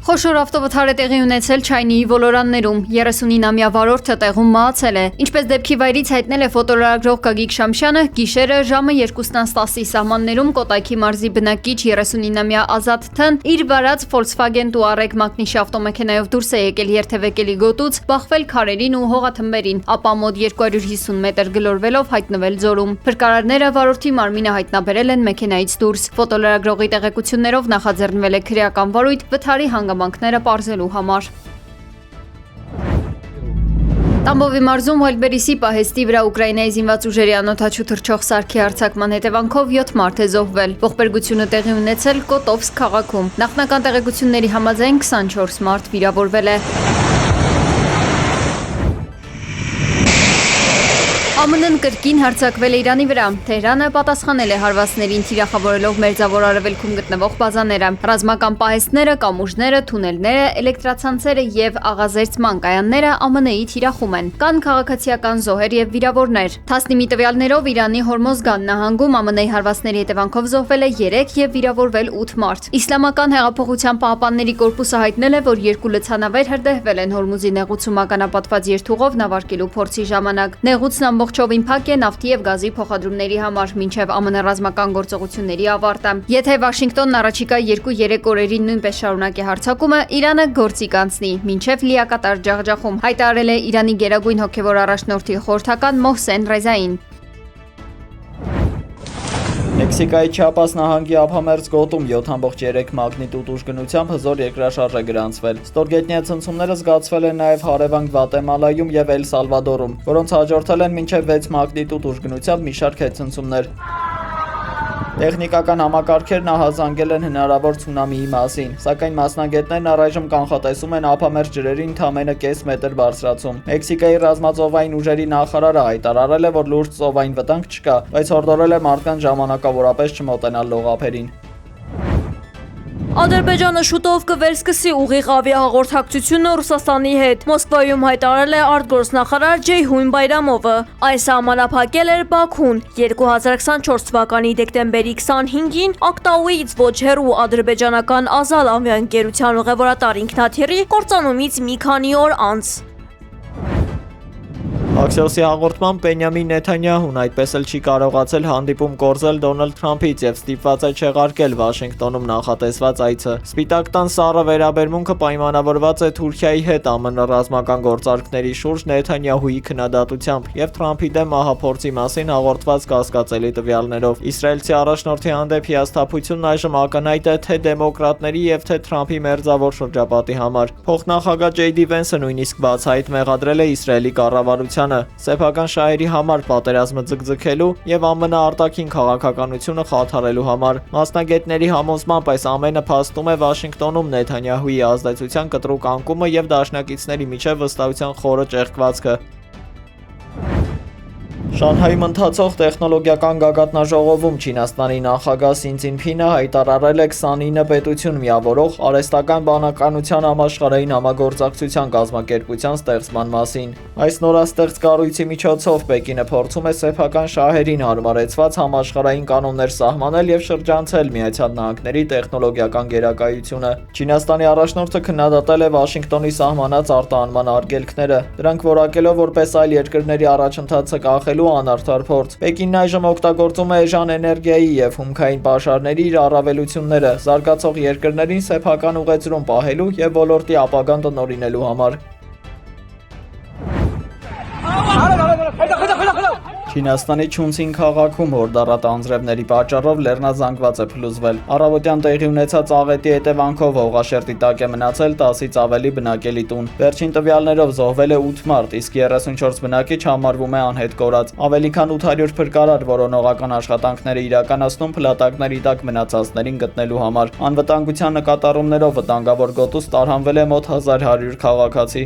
Խոշոր ավտովթար է տեղի ունեցել Չայնիի ոլորաններում, 39-ամյա վարորդը տեղում մահացել է։ Ինչպես դեպքի վայրից հայտնել է ֆոտոլրագրող Գագիկ Շամշյանը, գիշերը ժամը 2:10-ի սահմաններում Կոտայքի մարզի բնակիչ 39-ամյա Ազատ Թ-ն իր վարած Volkswagen Touareg մակնիշ ավտոմեքենայով դուրս է եկել երթևեկելի գոտուց, բախվել քարերին ու հողաթմբերին, ապա մոտ 250 մետր գլորվելով հայտնվել ձորում։ Փրկարարները վարորդի մարմինը հայտնաբերել են մեքենայից դուրս։ Ֆոտոլրագրողի տեղեկություններով նախաձեռնվել է քրեական վարույթ վթարի հանգամանքները պարզելու համար։ Տամբովի մարզում Հոլբերիսի պահեստի վրա Ուկրաինայի զինված ուժերի անօդաչու թռչող սարքի հարձակման հետևանքով 7 մարդ է զոհվել։ Ողբերգությունը տեղի ունեցել Կոտովսկ քաղաքում։ Նախնական տեղեկությունների համաձայն 24 մարդ վիրավորվել է։ ԱՄՆ-ն կրկին հարձակվել է Իրանի վրա։ Թեհրանը պատասխանել է հարվածներին, թիրախավորելով Մերձավոր Արևելքում գտնվող բազաները, ռազմական պահեստները, կամուրջները, թունելները, էլեկտրացանցերը եւ աղազերծման կայանները ԱՄՆ-ի թիրախում են։ Կան քաղաքացիական զոհեր եւ վիրավորներ։ Թասնիմի տվյալներով Իրանի Հորմոզգան նահանգում ԱՄՆ-ի հարվածների հետևանքով զոհվել է 3 եւ վիրավորվել 8 մարդ։ Իսլամական հեղափոխության պահապանների կորպուսը հայտնել է, որ 2 լցանավեր հրդեհվել են Հորմուզի նեղուցում ականապատված երթուղով նավարկելու փորձի ժամանակ։ Նեղուցն ամբողջովին փակ է նավթի եւ գազի փոխադրումների համար մինչեւ ԱՄՆ ռազմական գործողությունների ավարտը։ Եթե Վաշինգտոնն առաջիկա 2-3 օրերին նույնպես շարունակի հարձակումը, Իրանը գործի կանցնի մինչեւ լիակատար ջախջախում, հայտարարել է Իրանի գերագույն հոգեվոր առաջնորդի խորհրդական Մոհսեն Ռեզային։ Մեքսիկայի Չիապաս նահանգի ափամերձ գոտում 7.3 մագնիտուդ ուժգնությամբ հզոր երկրաշարժ է գրանցվել։ Ստորգետնյա ցնցումները զգացվել են նաև հարևան Գվատեմալայում եւ Էլ Սալվադորում, որոնց հաջորդել են մինչև 6 մագնիտուդ ուժգնությամբ մի շարք հետցնցումներ։ Տեխնիկական համակարգերն ահազանգել են հնարավոր ցունամիի մասին, սակայն մասնագետներն առայժմ կանխատեսում են ափամերձ ջրերի ընդամենը կես մետր բարձրացում։ Մեքսիկայի ռազմածովային ուժերի նախարարը հայտարարել է, որ լուրջ ծովային վտանգ չկա, բայց հորդորել է մարդկանց ժամանակավորապես չմոտենալ լողափերին։ Ադրբեջանը շուտով կվերսկսի ուղիղ ավիահաղորդակցությունը Ռուսաստանի հետ։ Մոսկվայում հայտարարել է արտգործնախարար Ջեյհուն Բայրամովը։ Այս սահմանափակել էր Բաքուն 2024 թվականի դեկտեմբերի 25-ին Ակտաուից ոչ հեռու ադրբեջանական Ազալ ավիաընկերության ուղևորատար ինքնաթիռի կործանումից մի քանի օր անց։ Աքսիոսի հաղորդմամբ Բենյամին Նեթանյահուն այդպես էլ չի կարողացել հանդիպում կորզել Դոնալդ Թրամփից եւ ստիպված է չեղարկել Վաշինգտոնում նախատեսված այցը։ Սպիտակ տան սառը վերաբերմունքը պայմանավորված է Թուրքիայի հետ ԱՄՆ ռազմական գործարքների շուրջ Նեթանյահուի քննադատությամբ եւ Թրամփի դեմ ահափորձի մասին հաղորդված կասկածելի տվյալներով։ Իսրայելցի առաջնորդի հանդեպ հիասթափությունն այժմ ակնհայտ է թե դեմոկրատների եւ թե Թրամփի մերձավոր շրջապատի համար։ Փոխնախագահ Ջեյ Վենսը նույնիսկ բացահայտ մեղադրել է Իսրայելի կառավարությանը սեփական շահերի համար պատերազմը ձգձգելու եւ ԱՄՆ արտաքին քաղաքականությունը խաթարելու համար։ Մասնագետների համոզմամբ այս ամենը փաստում է Վաշինգտոնում Նեթանյահուի ազդեցության կտրուկ անկումը եւ դաշնակիցների միջև վստահության խորը ճեղքվածքը։ Շանհայում ընթացող տեխնոլոգիական գագաթնաժողովում Չինաստանի նախագահ Սին Ցինփինը հայտարարել է 29 պետություն միավորող արհեստական բանականության համաշխարհային համագործակցության կազմակերպության ստեղծման մասին։ Այս նորաստեղծ կառույցի միջոցով Պեկինը փորձում է սեփական շահերին հարմարեցված համաշխարհային կանոններ սահմանել եւ շրջանցել Միացյալ Նահանգների տեխնոլոգիական գերակայությունը։ Չինաստանի առաջնորդը քննադատել է Վաշինգտոնի սահմանած արտահանման արգելքները, դրանք որակելով որպես այլ երկրների առաջընթացը կանխելու անարդար փորձ։ Պեկինն այժմ օգտագործում է էժան էներգիայի եւ հումքային պաշարների իր առավելությունները զարգացող երկրներին սեփական ուղեծրում պահելու եւ ոլորտի ապագան տնօրինելու համար։ Չինաստանի Չունցին քաղաքում հորդառատ անձրևների պատճառով լեռնազանգված է փլուզվել։ Առավոտյան տեղի ունեցած աղետի հետևանքով հողաշերտի տակ է մնացել 10-ից ավելի բնակելի տուն։ Վերջին տվյալներով զոհվել է 8 մարդ, իսկ 34 բնակիչ համարվում է անհետ կորած։ Ավելի քան 800 փրկարար որոնողական աշխատանքներ իրականացնում փլատակների տակ մնացածներին գտնելու համար։ Անվտանգության նկատառումներով վտանգավոր գոտուց տարհանվել է մոտ 1100 քաղաքացի։